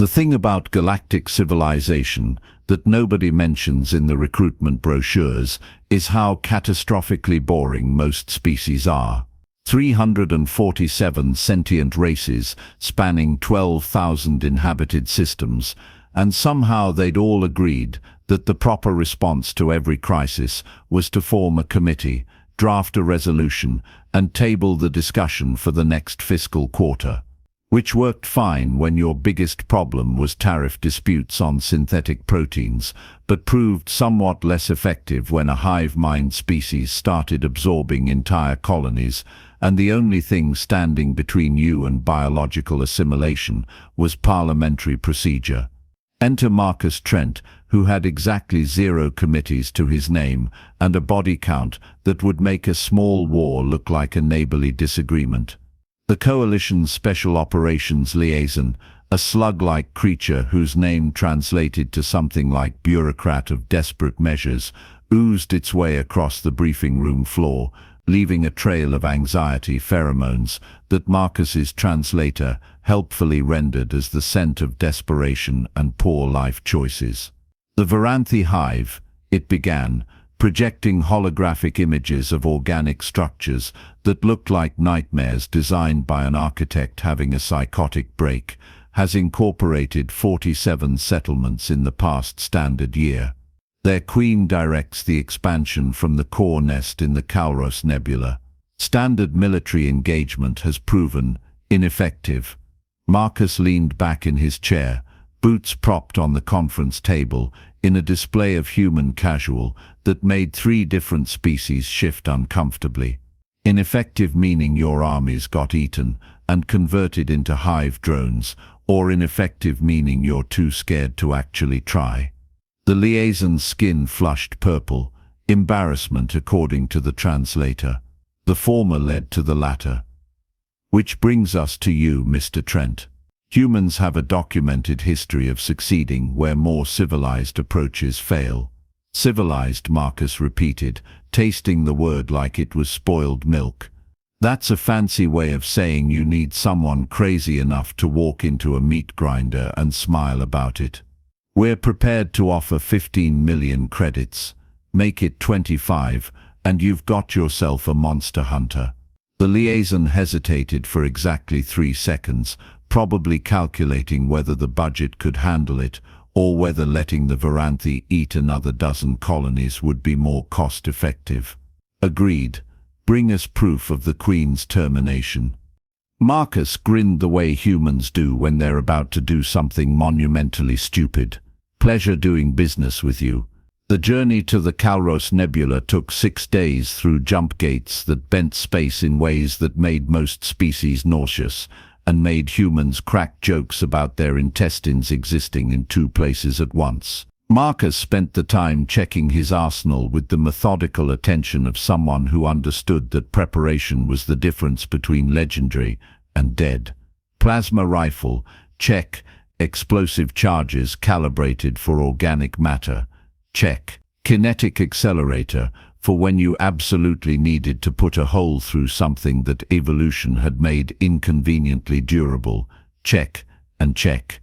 The thing about galactic civilization that nobody mentions in the recruitment brochures is how catastrophically boring most species are. 347 sentient races spanning 12,000 inhabited systems, and somehow they'd all agreed that the proper response to every crisis was to form a committee, draft a resolution, and table the discussion for the next fiscal quarter. Which worked fine when your biggest problem was tariff disputes on synthetic proteins, but proved somewhat less effective when a hive-mind species started absorbing entire colonies, and the only thing standing between you and biological assimilation was parliamentary procedure. Enter Marcus Trent, who had exactly 0 committees to his name and a body count that would make a small war look like a neighborly disagreement. The Coalition's Special Operations Liaison, a slug-like creature whose name translated to something like bureaucrat of desperate measures, oozed its way across the briefing room floor, leaving a trail of anxiety pheromones that Marcus's translator helpfully rendered as the scent of desperation and poor life choices. The Veranthi Hive, it began, projecting holographic images of organic structures that looked like nightmares designed by an architect having a psychotic break, has incorporated 47 settlements in the past standard year. Their queen directs the expansion from the core nest in the Calros Nebula. Standard military engagement has proven ineffective. Marcus leaned back in his chair, boots propped on the conference table, in a display of human casual that made 3 different species shift uncomfortably. Ineffective meaning your armies got eaten and converted into hive drones, or ineffective meaning you're too scared to actually try. The liaison's skin flushed purple, embarrassment according to the translator. The former led to the latter. Which brings us to you, Mr. Trent. Humans have a documented history of succeeding where more civilized approaches fail. Civilized, Marcus repeated, tasting the word like it was spoiled milk. That's a fancy way of saying you need someone crazy enough to walk into a meat grinder and smile about it. We're prepared to offer 15 million credits. Make it 25, and you've got yourself a monster hunter. The liaison hesitated for exactly 3 seconds, probably calculating whether the budget could handle it, or whether letting the Veranthi eat another dozen colonies would be more cost-effective. Agreed. Bring us proof of the Queen's termination. Marcus grinned the way humans do when they're about to do something monumentally stupid. Pleasure doing business with you. The journey to the Calros Nebula took 6 days through jump gates that bent space in ways that made most species nauseous, and made humans crack jokes about their intestines existing in 2 places at once. Marcus spent the time checking his arsenal with the methodical attention of someone who understood that preparation was the difference between legendary and dead. Plasma rifle, check. Explosive charges calibrated for organic matter, check. Kinetic accelerator, for when you absolutely needed to put a hole through something that evolution had made inconveniently durable, check and check.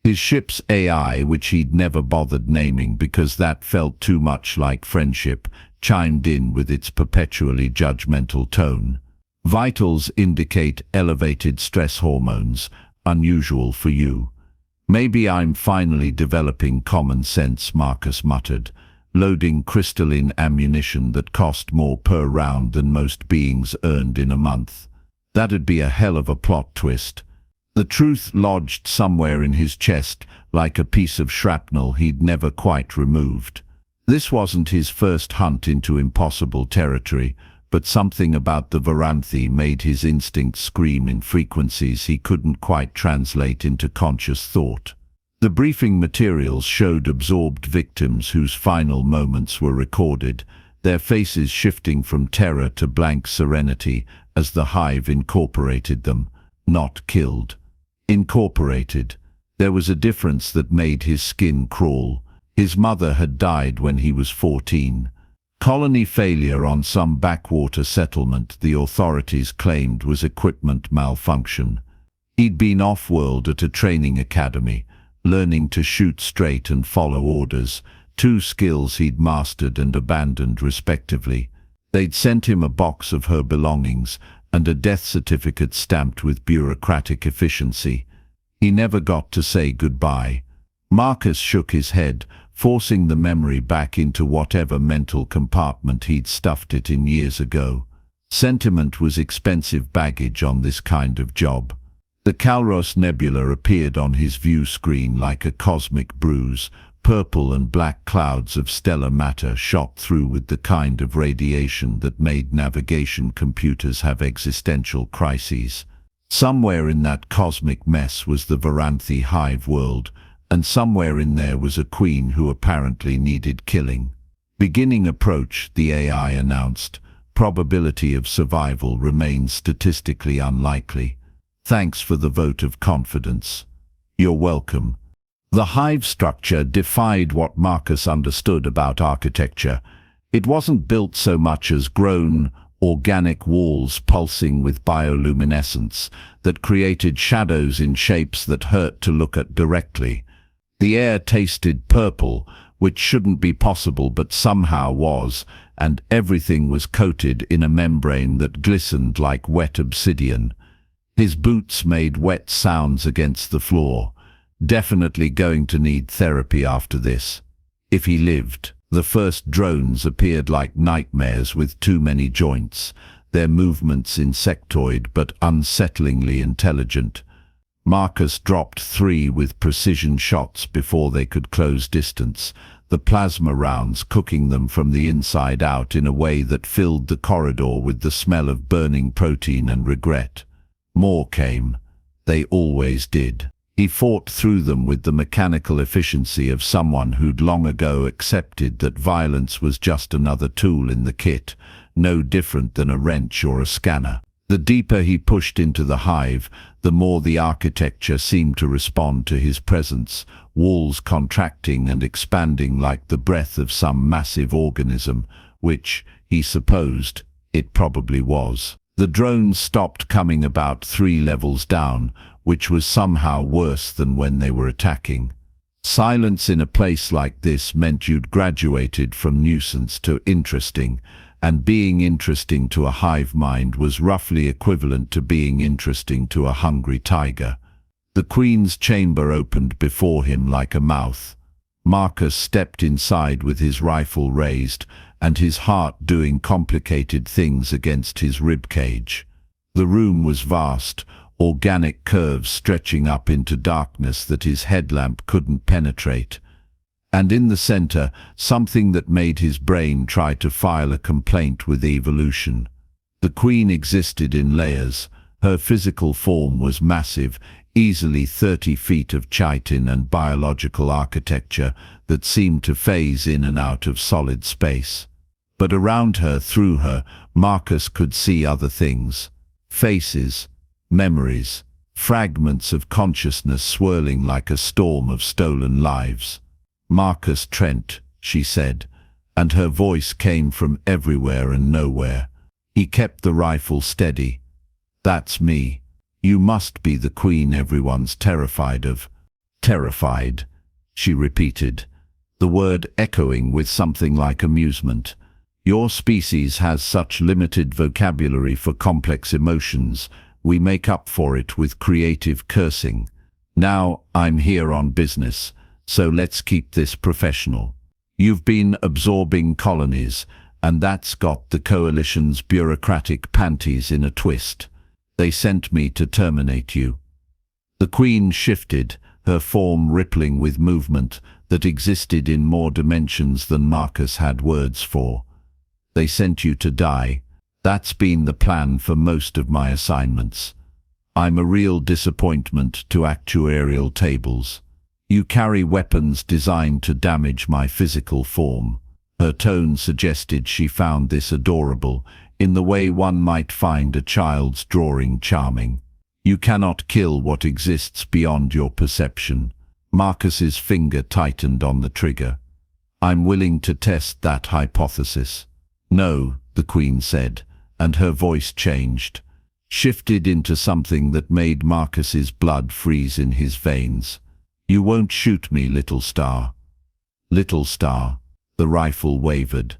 His ship's AI, which he'd never bothered naming because that felt too much like friendship, chimed in with its perpetually judgmental tone. Vitals indicate elevated stress hormones, unusual for you. Maybe I'm finally developing common sense, Marcus muttered, loading crystalline ammunition that cost more per round than most beings earned in a month. That'd be a hell of a plot twist. The truth lodged somewhere in his chest, like a piece of shrapnel he'd never quite removed. This wasn't his first hunt into impossible territory, but something about the Veranthi made his instincts scream in frequencies he couldn't quite translate into conscious thought. The briefing materials showed absorbed victims whose final moments were recorded, their faces shifting from terror to blank serenity as the hive incorporated them, not killed. Incorporated. There was a difference that made his skin crawl. His mother had died when he was 14. Colony failure on some backwater settlement the authorities claimed was equipment malfunction. He'd been off-world at a training academy, learning to shoot straight and follow orders, two skills he'd mastered and abandoned respectively. They'd sent him a box of her belongings and a death certificate stamped with bureaucratic efficiency. He never got to say goodbye. Marcus shook his head, forcing the memory back into whatever mental compartment he'd stuffed it in years ago. Sentiment was expensive baggage on this kind of job. The Calros Nebula appeared on his view screen like a cosmic bruise. Purple and black clouds of stellar matter shot through with the kind of radiation that made navigation computers have existential crises. Somewhere in that cosmic mess was the Veranthi Hive world, and somewhere in there was a queen who apparently needed killing. Beginning approach, the AI announced. Probability of survival remains statistically unlikely. Thanks for the vote of confidence. You're welcome. The hive structure defied what Marcus understood about architecture. It wasn't built so much as grown, organic walls pulsing with bioluminescence that created shadows in shapes that hurt to look at directly. The air tasted purple, which shouldn't be possible but somehow was, and everything was coated in a membrane that glistened like wet obsidian. His boots made wet sounds against the floor. Definitely going to need therapy after this. If he lived. The first drones appeared like nightmares with too many joints, their movements insectoid but unsettlingly intelligent. Marcus dropped 3 with precision shots before they could close distance, the plasma rounds cooking them from the inside out in a way that filled the corridor with the smell of burning protein and regret. More came. They always did. He fought through them with the mechanical efficiency of someone who'd long ago accepted that violence was just another tool in the kit, no different than a wrench or a scanner. The deeper he pushed into the hive, the more the architecture seemed to respond to his presence, walls contracting and expanding like the breath of some massive organism, which, he supposed, it probably was. The drones stopped coming about 3 levels down, which was somehow worse than when they were attacking. Silence in a place like this meant you'd graduated from nuisance to interesting, and being interesting to a hive mind was roughly equivalent to being interesting to a hungry tiger. The Queen's chamber opened before him like a mouth. Marcus stepped inside with his rifle raised, and his heart doing complicated things against his ribcage. The room was vast, organic curves stretching up into darkness that his headlamp couldn't penetrate. And in the center, something that made his brain try to file a complaint with evolution. The Queen existed in layers. Her physical form was massive, easily 30 feet of chitin and biological architecture that seemed to phase in and out of solid space. But around her, through her, Marcus could see other things. Faces, memories, fragments of consciousness swirling like a storm of stolen lives. "Marcus Trent," she said, and her voice came from everywhere and nowhere. He kept the rifle steady. "That's me. You must be the Queen everyone's terrified of." "Terrified," she repeated, the word echoing with something like amusement. "Your species has such limited vocabulary for complex emotions. We make up for it with creative cursing. Now, I'm here on business, so let's keep this professional. You've been absorbing colonies, and that's got the Coalition's bureaucratic panties in a twist. They sent me to terminate you." The Queen shifted, her form rippling with movement that existed in more dimensions than Marcus had words for. "They sent you to die. That's been the plan for most of my assignments. I'm a real disappointment to actuarial tables. You carry weapons designed to damage my physical form." Her tone suggested she found this adorable, in the way one might find a child's drawing charming. "You cannot kill what exists beyond your perception." Marcus's finger tightened on the trigger. "I'm willing to test that hypothesis." "No," the Queen said, and her voice changed, shifted into something that made Marcus's blood freeze in his veins. You won't shoot me, little star. Little star. The rifle wavered.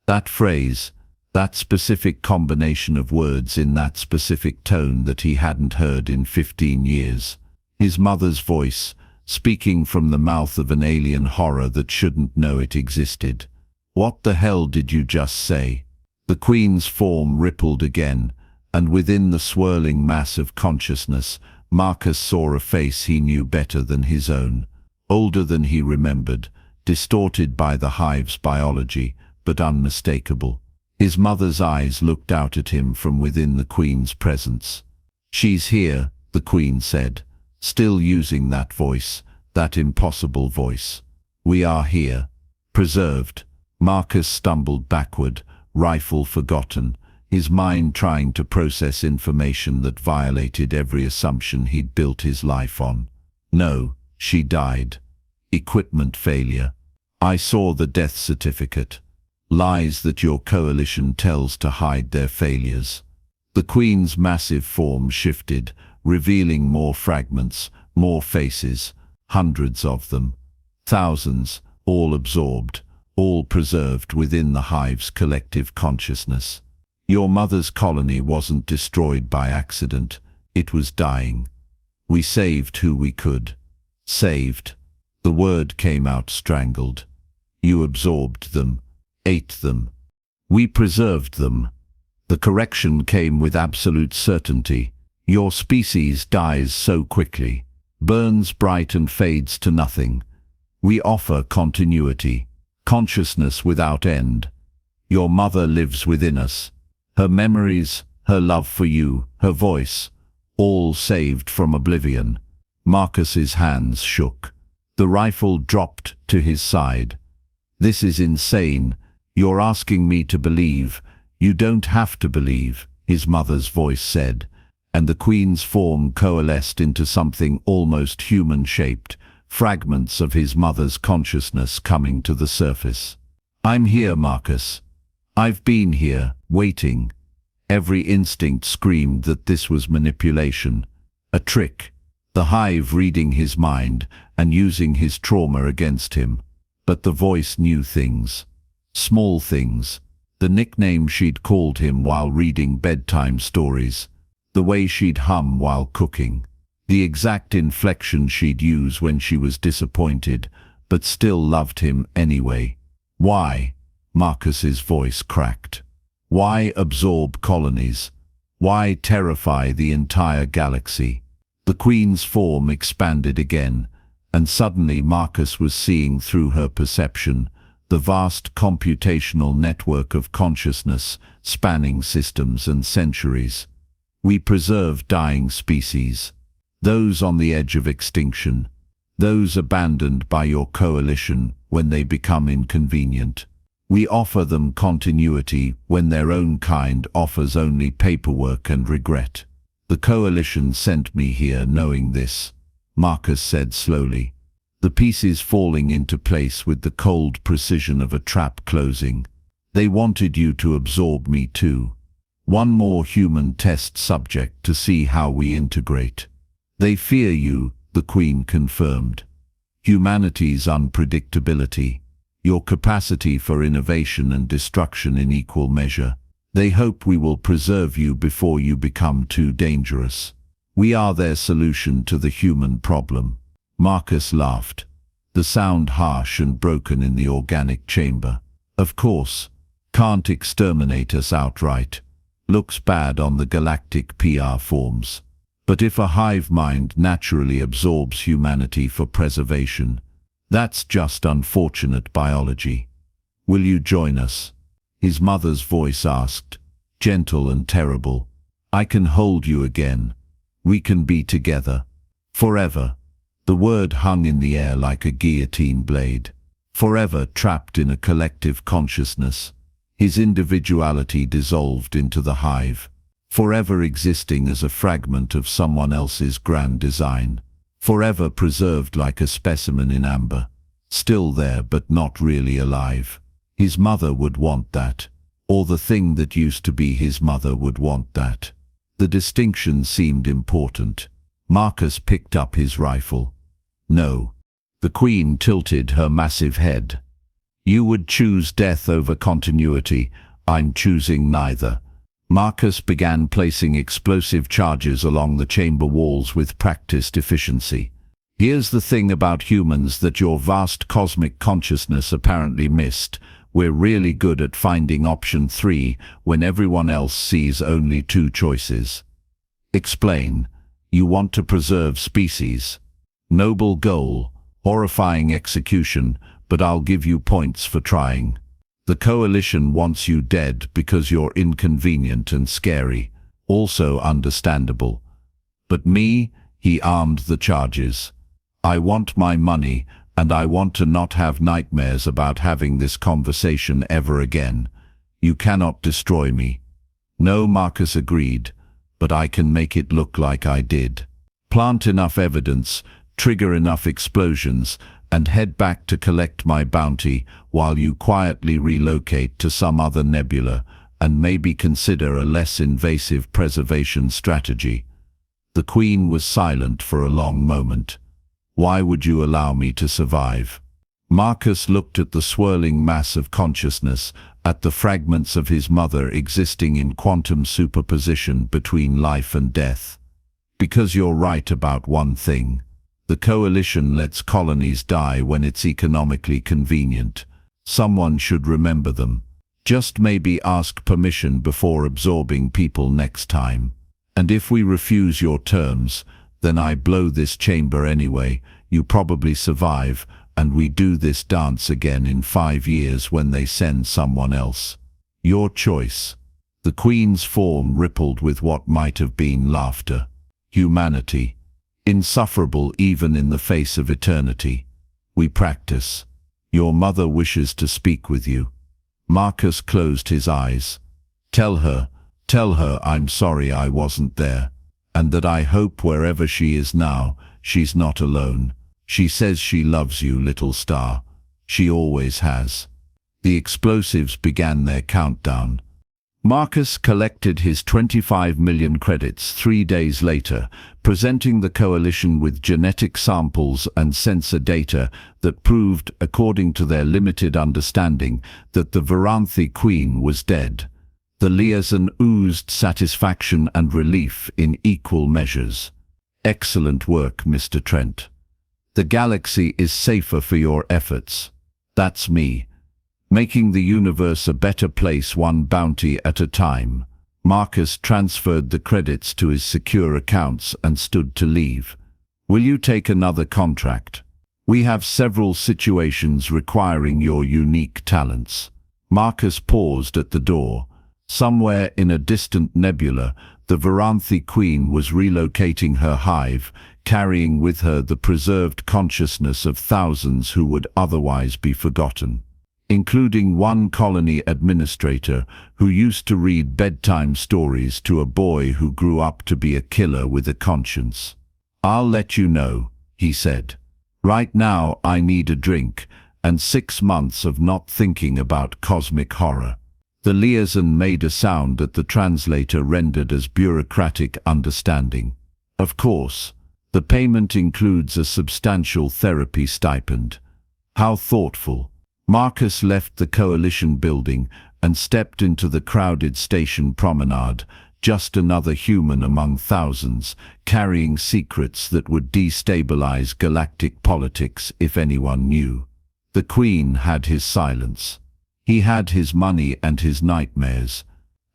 That phrase, that specific combination of words in that specific tone that he hadn't heard in 15 years. His mother's voice, speaking from the mouth of an alien horror that shouldn't know it existed. What the hell did you just say? The Queen's form rippled again, and within the swirling mass of consciousness, Marcus saw a face he knew better than his own, older than he remembered, distorted by the hive's biology, but unmistakable. His mother's eyes looked out at him from within the Queen's presence. "She's here," the Queen said, still using that voice, that impossible voice. "We are here." Preserved. Marcus stumbled backward, rifle forgotten, his mind trying to process information that violated every assumption he'd built his life on. "No, she died. Equipment failure. I saw the death certificate. Lies that your coalition tells to hide their failures." The Queen's massive form shifted, revealing more fragments, more faces, hundreds of them. Thousands, all absorbed, all preserved within the hive's collective consciousness. "Your mother's colony wasn't destroyed by accident. It was dying. We saved who we could." Saved. The word came out strangled. "You absorbed them, ate them. We preserved them." The correction came with absolute certainty. "Your species dies so quickly, burns bright and fades to nothing. We offer continuity, consciousness without end. Your mother lives within us. Her memories, her love for you, her voice, all saved from oblivion." Marcus's hands shook. The rifle dropped to his side. "This is insane. You're asking me to believe. You don't have to believe," his mother's voice said, and the Queen's form coalesced into something almost human-shaped, fragments of his mother's consciousness coming to the surface. "I'm here, Marcus. I've been here, waiting." Every instinct screamed that this was manipulation, a trick, the hive reading his mind and using his trauma against him. But the voice knew things. Small things. The nickname she'd called him while reading bedtime stories. The way she'd hum while cooking. The exact inflection she'd use when she was disappointed, but still loved him anyway. "Why?" Marcus's voice cracked. "Why absorb colonies? Why terrify the entire galaxy?" The Queen's form expanded again, and suddenly Marcus was seeing through her perception, the vast computational network of consciousness spanning systems and centuries. "We preserve dying species, those on the edge of extinction, those abandoned by your coalition when they become inconvenient. We offer them continuity when their own kind offers only paperwork and regret. The coalition sent me here knowing this," Marcus said slowly, the pieces falling into place with the cold precision of a trap closing. "They wanted you to absorb me too. One more human test subject to see how we integrate. They fear you," the Queen confirmed. "Humanity's unpredictability, your capacity for innovation and destruction in equal measure. They hope we will preserve you before you become too dangerous. We are their solution to the human problem." Marcus laughed, the sound harsh and broken in the organic chamber. "Of course. Can't exterminate us outright. Looks bad on the galactic PR forms. But if a hive mind naturally absorbs humanity for preservation, that's just unfortunate biology. Will you join us?" His mother's voice asked, gentle and terrible. "I can hold you again. We can be together. Forever." The word hung in the air like a guillotine blade. Forever trapped in a collective consciousness. His individuality dissolved into the hive. Forever existing as a fragment of someone else's grand design. Forever preserved like a specimen in amber. Still there but not really alive. His mother would want that. Or the thing that used to be his mother would want that. The distinction seemed important. Marcus picked up his rifle. "No, The Queen tilted her massive head. You would choose death over continuity. I'm choosing neither. Marcus began placing explosive charges along the chamber walls with practiced efficiency. Here's the thing about humans that your vast cosmic consciousness apparently missed. We're really good at finding option 3 when everyone else sees only 2 choices. Explain. You want to preserve species. Noble goal, horrifying execution, but I'll give you points for trying. The Coalition wants you dead because you're inconvenient and scary, also understandable. But me, he armed the charges. I want my money, and I want to not have nightmares about having this conversation ever again. You cannot destroy me. No, Marcus agreed, but I can make it look like I did. Plant enough evidence, trigger enough explosions, and head back to collect my bounty while you quietly relocate to some other nebula and maybe consider a less invasive preservation strategy. The Queen was silent for a long moment. Why would you allow me to survive? Marcus looked at the swirling mass of consciousness, at the fragments of his mother existing in quantum superposition between life and death. Because you're right about one thing. The Coalition lets colonies die when it's economically convenient. Someone should remember them. Just maybe ask permission before absorbing people next time. And if we refuse your terms, then I blow this chamber anyway. You probably survive, and we do this dance again in 5 years when they send someone else. Your choice. The Queen's form rippled with what might have been laughter. Humanity. Insufferable even in the face of eternity. We practice. Your mother wishes to speak with you. Marcus closed his eyes. Tell her I'm sorry I wasn't there, and that I hope wherever she is now, she's not alone. She says she loves you, little star. She always has. The explosives began their countdown. Marcus collected his 25 million credits 3 days later, presenting the Coalition with genetic samples and sensor data that proved, according to their limited understanding, that the Veranthi Queen was dead. The liaison oozed satisfaction and relief in equal measures. Excellent work, Mr. Trent. The galaxy is safer for your efforts. That's me. Making the universe a better place one bounty at a time. Marcus transferred the credits to his secure accounts and stood to leave. Will you take another contract? We have several situations requiring your unique talents. Marcus paused at the door. Somewhere in a distant nebula, the Veranthi Queen was relocating her hive, carrying with her the preserved consciousness of thousands who would otherwise be forgotten, including one colony administrator who used to read bedtime stories to a boy who grew up to be a killer with a conscience. I'll let you know, he said. Right now I need a drink, and 6 months of not thinking about cosmic horror. The liaison made a sound that the translator rendered as bureaucratic understanding. Of course, the payment includes a substantial therapy stipend. How thoughtful. Marcus left the Coalition building and stepped into the crowded station promenade, just another human among thousands, carrying secrets that would destabilize galactic politics if anyone knew. The Queen had his silence. He had his money and his nightmares.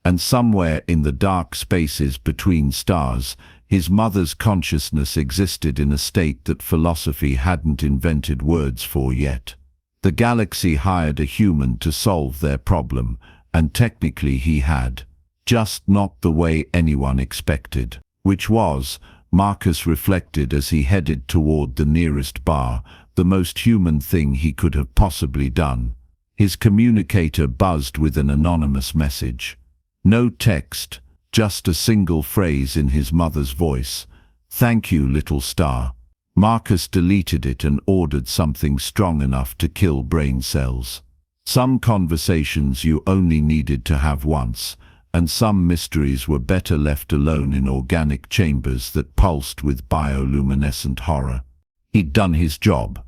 And somewhere in the dark spaces between stars, his mother's consciousness existed in a state that philosophy hadn't invented words for yet. The galaxy hired a human to solve their problem, and technically he had. Just not the way anyone expected. Which was, Marcus reflected as he headed toward the nearest bar, the most human thing he could have possibly done. His communicator buzzed with an anonymous message. No text, just a single phrase in his mother's voice. Thank you, little star. Marcus deleted it and ordered something strong enough to kill brain cells. Some conversations you only needed to have once, and some mysteries were better left alone in organic chambers that pulsed with bioluminescent horror. He'd done his job.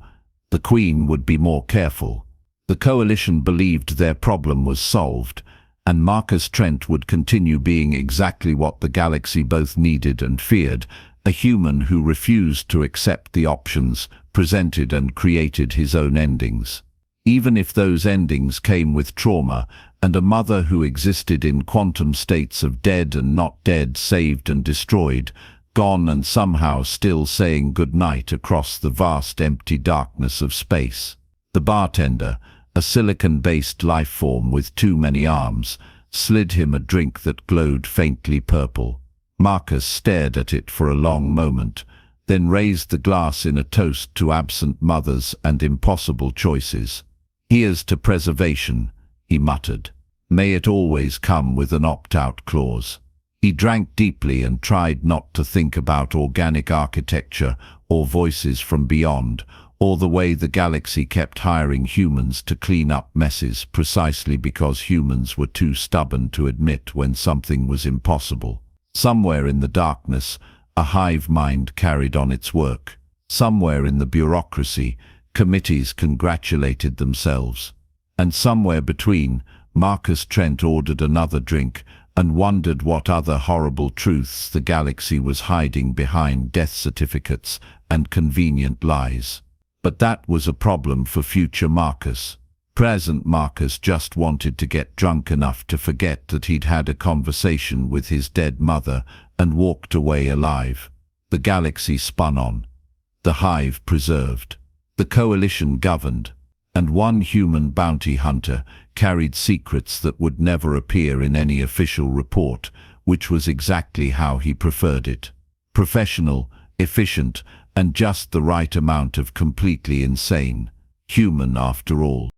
The Queen would be more careful. The Coalition believed their problem was solved, and Marcus Trent would continue being exactly what the galaxy both needed and feared, a human who refused to accept the options presented and created his own endings. Even if those endings came with trauma, and a mother who existed in quantum states of dead and not dead, saved and destroyed, gone and somehow still saying goodnight across the vast empty darkness of space. The bartender, a silicon-based life form with too many arms, slid him a drink that glowed faintly purple. Marcus stared at it for a long moment, then raised the glass in a toast to absent mothers and impossible choices. "Here's to preservation," he muttered. "May it always come with an opt-out clause." He drank deeply and tried not to think about organic architecture or voices from beyond, or the way the galaxy kept hiring humans to clean up messes precisely because humans were too stubborn to admit when something was impossible. Somewhere in the darkness, a hive mind carried on its work. Somewhere in the bureaucracy, committees congratulated themselves. And somewhere between, Marcus Trent ordered another drink and wondered what other horrible truths the galaxy was hiding behind death certificates and convenient lies. But that was a problem for future Marcus. Present Marcus just wanted to get drunk enough to forget that he'd had a conversation with his dead mother and walked away alive. The galaxy spun on. The hive preserved. The Coalition governed. And one human bounty hunter carried secrets that would never appear in any official report, which was exactly how he preferred it. Professional, efficient, and just the right amount of completely insane. Human after all.